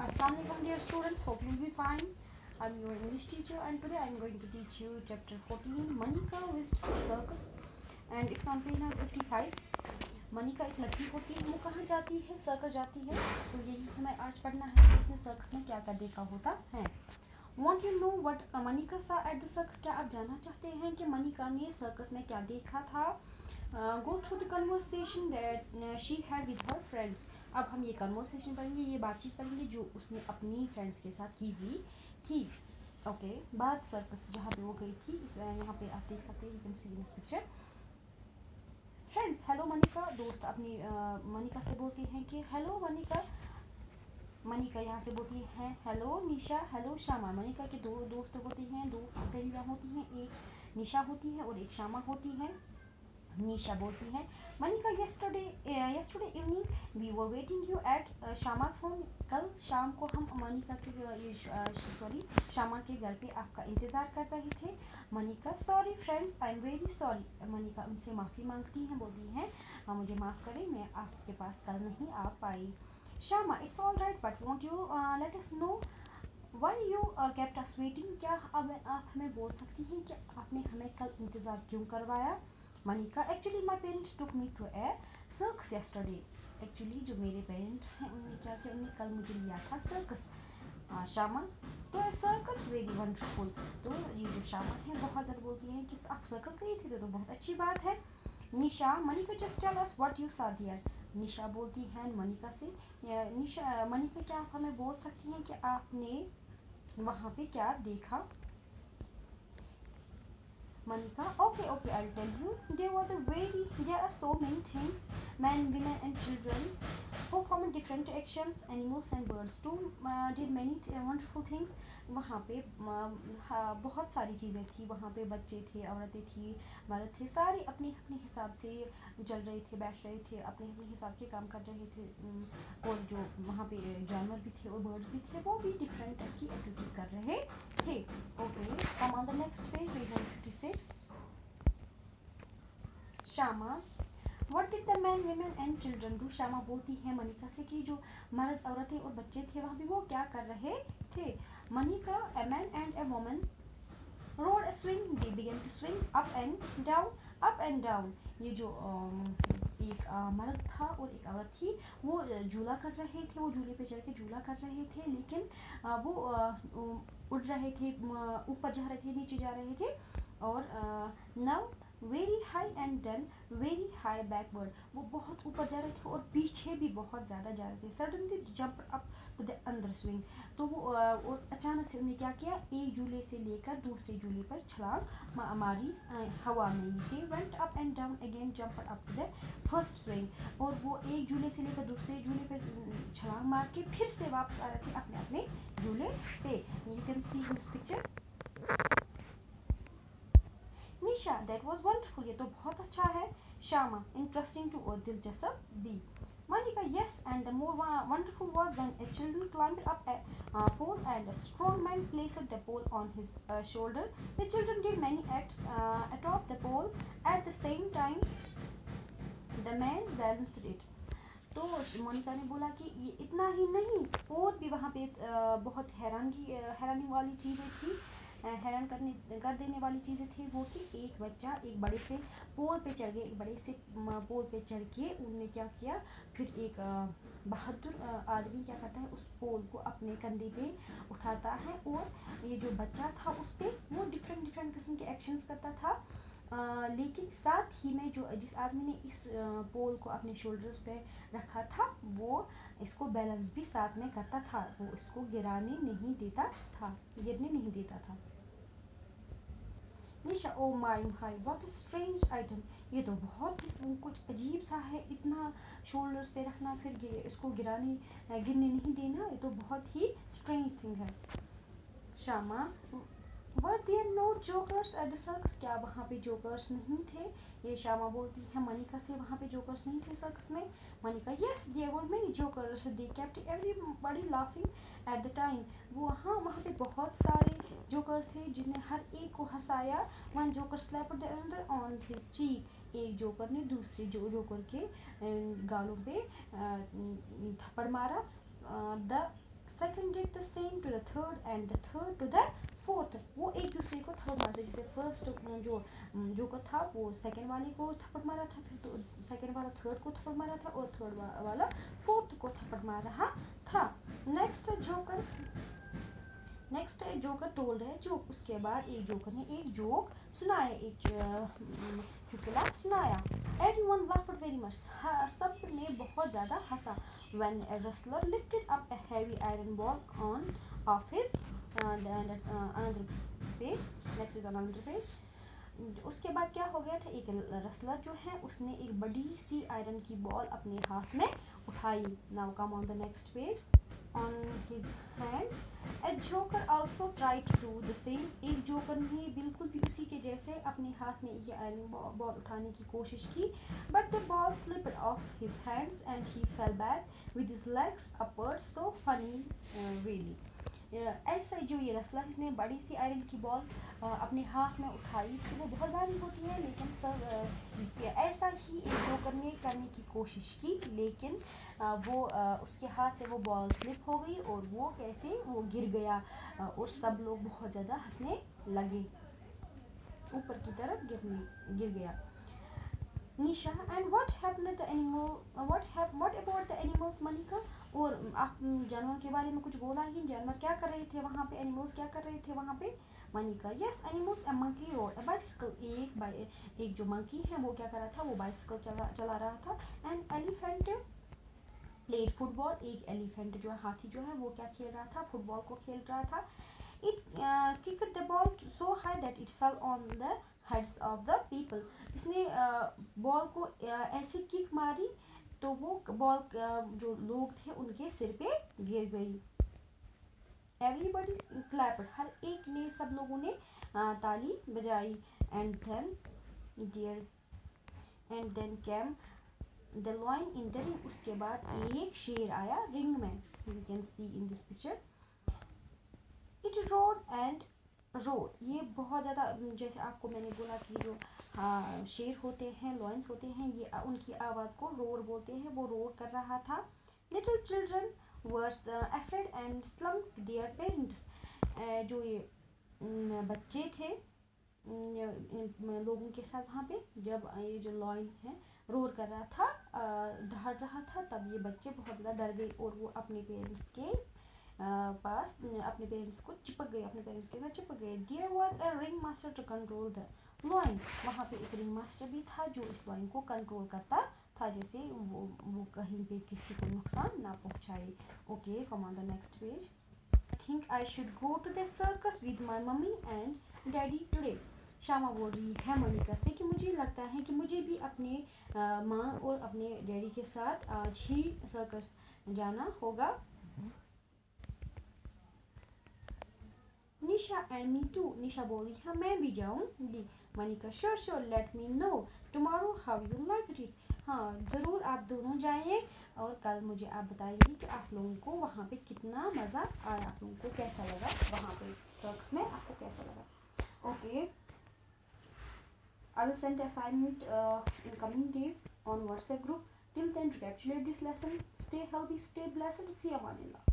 Assalamualaikum dear students, hope you'll be fine. I'm your English teacher and today I'm going to teach you chapter 14 Monica visits the circus and it's on page number 55. Manika एक लड़की होती है, वो कहाँ जाती है? Circus जाती है। तो यही हमें आज पढ़ना है कि उसने सर्कस में क्या क्या देखा होता है। Want you know what Monica saw at the circus? क्या आप जानना चाहते हैं कि मनिका ने सर्कस में क्या देखा था? Go through the conversation that she had with her friends. अब हम ये कन्वर्सेशन पढ़ेंगे, ये बातचीत पढ़ेंगे जो उसने अपनी फ्रेंड्स के साथ की हुई थी। ओके, बात सर्कस जहाँ पे वो गई थी, यहाँ पे आप देख सकते हैं, you can see this picture. Friends, hello Manika, दोस्त अपनी मनिका से बोलते हैं कि हेलो मनिका। मनिका यहाँ से बोलती है हेलो निशा, हेलो शामा। मनिका के दो दोस्त होते हैं, दो सहेलियाँ होती हैं, एक निशा होती है और एक शामा होती है। निशा बोलती है Manika yesterday evening we were waiting you at शामा's home. कल शाम को हम मनिका के शामा के घर पे आपका इंतज़ार कर रहे थे। Manika sorry friends, I am very sorry. Manika उनसे माफ़ी मांगती हैं, बोलती हैं मुझे माफ़ करें, मैं आपके पास कल नहीं आ पाई। Shama it's all right but want you let us know why you kept us waiting. क्या अब आप हमें बोल सकती हैं कि आपने हमें कल इंतज़ार क्यों करवाया? Manika actually my parents took me to a circus yesterday. Actually जो मेरे पेरेंट्स हैं उन्होंने क्या किया, उन्होंने कल मुझे लिया था सर्कस। शामा तो ए सर्कस वेरी वंडरफुल। तो ये जो शामा है बहुत ज़्यादा बोलती है कि आप सर्कस गई थी तो बहुत अच्छी बात है। Nisha Manika just tell us what you saw there. Nisha बोलती है मनिका से, निशा मनिका क्या आप हमें बोल सकती हैं कि आपने वहाँ पे क्या देखा? Monica, okay, I'll tell you. There are so many things. Men, women, and children perform different actions. Animals and birds too did many wonderful things. वहाँ पे बहुत सारी चीज़ें थी। वहाँ पे बच्चे थे, औरतें थी, मर्द थे, सारे अपने अपने हिसाब से चल रहे थे, बैठ रहे थे, अपने अपने हिसाब के काम कर रहे थे। और जो वहाँ पे जानवर भी थे और बर्ड्स भी थे, वो भी डिफरेंट टाइप की एक्टिविटीज़ कर रहे थे। Okay, come on the next page 56. Shama What did the men, women and children do? Shama बोलती है मनिका से कि जो मर्द, औरतें और बच्चे थे वहाँ भी वो क्या कर रहे थे? Manika a man and a woman rode a swing. They began to swing up and down. ये जो एक मर्द था और एक औरत थी, वो झूला कर रहे थे, वो झूले पे चढ़ के झूला कर रहे थे, लेकिन वो उड़ रहे थे, ऊपर जा रहे थे, नीचे जा रहे थे। और now very high and then very high backward. वो बहुत ऊपर जा रहे थे और पीछे भी बहुत ज़्यादा जा रहे थे। Suddenly jump up to the other swing. तो वो और अचानक से उन्हें क्या किया, एक झूले से लेकर दूसरे झूले पर छलांग मारी हवा में। They went up and down again jump up to the first swing. और वो एक झूले से लेकर दूसरे झूले पर छलांग मार के फिर से वापस आ रहे थे अपने अपने झूले पे। You can see this picture. Nisha that was wonderful, ये तो बहुत अच्छा है। शामा इंटरेस्टिंग टू और दिलचस्प भी। Monica, yes, and the more wonderful was when a children climbed up a pole and a strong man placed the pole on his shoulder. The children did many acts atop the pole. At the same time, the man balanced it. तो मोनिका ने बोला कि ये इतना ही नहीं, और भी वहाँ पे बहुत हैरानी वाली चीज़ें थी, हैरान कर देने वाली चीज़ें थी। वो कि एक बच्चा एक बड़े से पोल पे चढ़ गया, एक बड़े से पोल पे चढ़ के उन्होंने क्या किया, फिर एक बहादुर आदमी क्या करता है, उस पोल को अपने कंधे पे उठाता है और ये जो बच्चा था उस पर वो डिफरेंट किस्म के एक्शंस करता था। लेकिन साथ ही में जिस आदमी ने इस पोल को अपने शोल्डर्स पे रखा था, वो इसको बैलेंस भी साथ में करता था, वो इसको गिरने नहीं देता था। निशा ओ माय हाय व्हाट अ स्ट्रेंज आइटम। ये तो बहुत ही कुछ अजीब सा है, इतना शोल्डर्स पे रखना फिर इसको गिरने नहीं देना, ये तो बहुत ही स्ट्रेंज थिंग है। शामा Were there no jokers at the circus? क्या वहाँ पे जोकर्स नहीं थे? ये शामा बोलती है मनिका से, वहाँ पे जोकर्स नहीं थे सर्कस में। Manika yes, there were many jokers. They kept everybody laughing at the time. वहाँ पे बहुत सारे जोकर्स थे जिन्हें हर एक को हंसाया। One joker slapped the other on his cheek. एक जोकर ने दूसरे जोकर के गालों पे थप्पड़ मारा। The second did the same to the third and the third to the fourth. वो एक दूसरे को थप्पड़ मारते, जैसे फर्स्ट जो जोकर था वो सेकंड वाले को थप्पड़ मारा था, फिर तो सेकंड वाला थर्ड को थप्पड़ मारा था और थर्ड वाला फोर्थ को थप्पड़ मार रहा था। नेक्स्ट जोकर टोल्ड है जोक। उसके बाद एक जोकर ने एक जोक सुनाया, एक चुटकुला सुनाया। एवरीवन लाफ्ड वेरी मच, सब ने बहुत ज़्यादा हंसा। When a wrestler lifted up a heavy iron ball on of his that's another page, next is another page। उसके बाद क्या हो गया था, एक रेसलर जो है उसने एक बड़ी सी आयरन की बॉल अपने हाथ में उठाई। Now come on the next page. on his hands a joker also tried to do the same। एक जोकर ने बिल्कुल भी उसी के जैसे अपने हाथ में ये आयरन बॉल उठाने की कोशिश की, but the ball slipped off his hands and he fell back with his legs upward, so funny really। ऐसा जो ये रेसलर इसने बड़ी सी आयरन की बॉल अपने हाथ में उठाई थी, वो बहुत भारी होती है, लेकिन सब ऐसा ही एक जोकर ने करने की कोशिश की, लेकिन वो उसके हाथ से वो बॉल स्लिप हो गई और वो कैसे वो गिर गया और सब लोग बहुत ज़्यादा हंसने लगे, ऊपर की तरफ गिर गया। Nisha and what happened the animal, what about the animals Manika. और आप जानवरों के बारे में कुछ बोला ही, जानवर क्या कर रहे थे वहाँ पे, एनिमल्स क्या कर रहे थे वहाँ पे। Manika yes animals, a monkey road a bicycle. एक जो मंकी है वो क्या कर रहा था, वो बाइसिकल चला रहा था। एंड एलिफेंट प्लेड फुटबॉल, एक एलिफेंट जो है हाथी जो है वो क्या खेल रहा था, फुटबॉल को खेल रहा था। It kicked the ball so high that it fell on the heads of the people। इसने बॉल को ऐसे किक मारी तो वो बॉल जो लोग थे उनके सिर पे गिर गई। एवरीबडी क्लैप्ड, हर एक ने, सब लोगों ने ताली बजाई। And then came the lion in the ring. उसके बाद एक शेर आया रिंग में। You can see in this picture. It roared and roared, ये बहुत ज़्यादा, जैसे आपको मैंने बोला कि जो शेर होते हैं, लॉयंस होते हैं, ये उनकी आवाज़ को रोर बोलते हैं, वो रोर कर रहा था। Little children were afraid and slumped their parents. जो ये बच्चे थे लोगों के साथ वहाँ पे, जब ये जो लॉयन है रोर कर रहा था, दहाड़ रहा था, तब ये बच्चे बहुत ज़्यादा डर गए और वो अपने पेरेंट्स के पास अपने पेरेंट्स को चिपक गए, अपने पेरेंट्स के साथ चिपक गए। There was a ring master to control the lion, वहाँ पे एक रिंग मास्टर भी था जो इस लॉइन को कंट्रोल करता था, जैसे वो कहीं पे किसी को नुकसान ना पहुँचाए। Okay, come on the next page. I think I should go to the circus with my mummy and daddy today. Shyama बोल रही है मोनिका से कि मुझे लगता है कि मुझे भी अपने माँ और अपने डैडी के साथ आज ही सर्कस जाना होगा। निशा एंड मी टू, निशा बोल रही है मैं भी जाऊंगी। Manika sure let me know tomorrow how you like it. हाँ ज़रूर, आप दोनों जाइए और कल मुझे आप बताएंगे कि आप लोगों को वहाँ पे कितना मज़ा आया, आप लोगों को कैसा लगा वहाँ पे सर्कस में, आपको कैसा लगा। Okay, I will send the assignment in coming days on WhatsApp group. Till then, recapitulate this lesson. Stay healthy, stay blessed. Fi amanillah.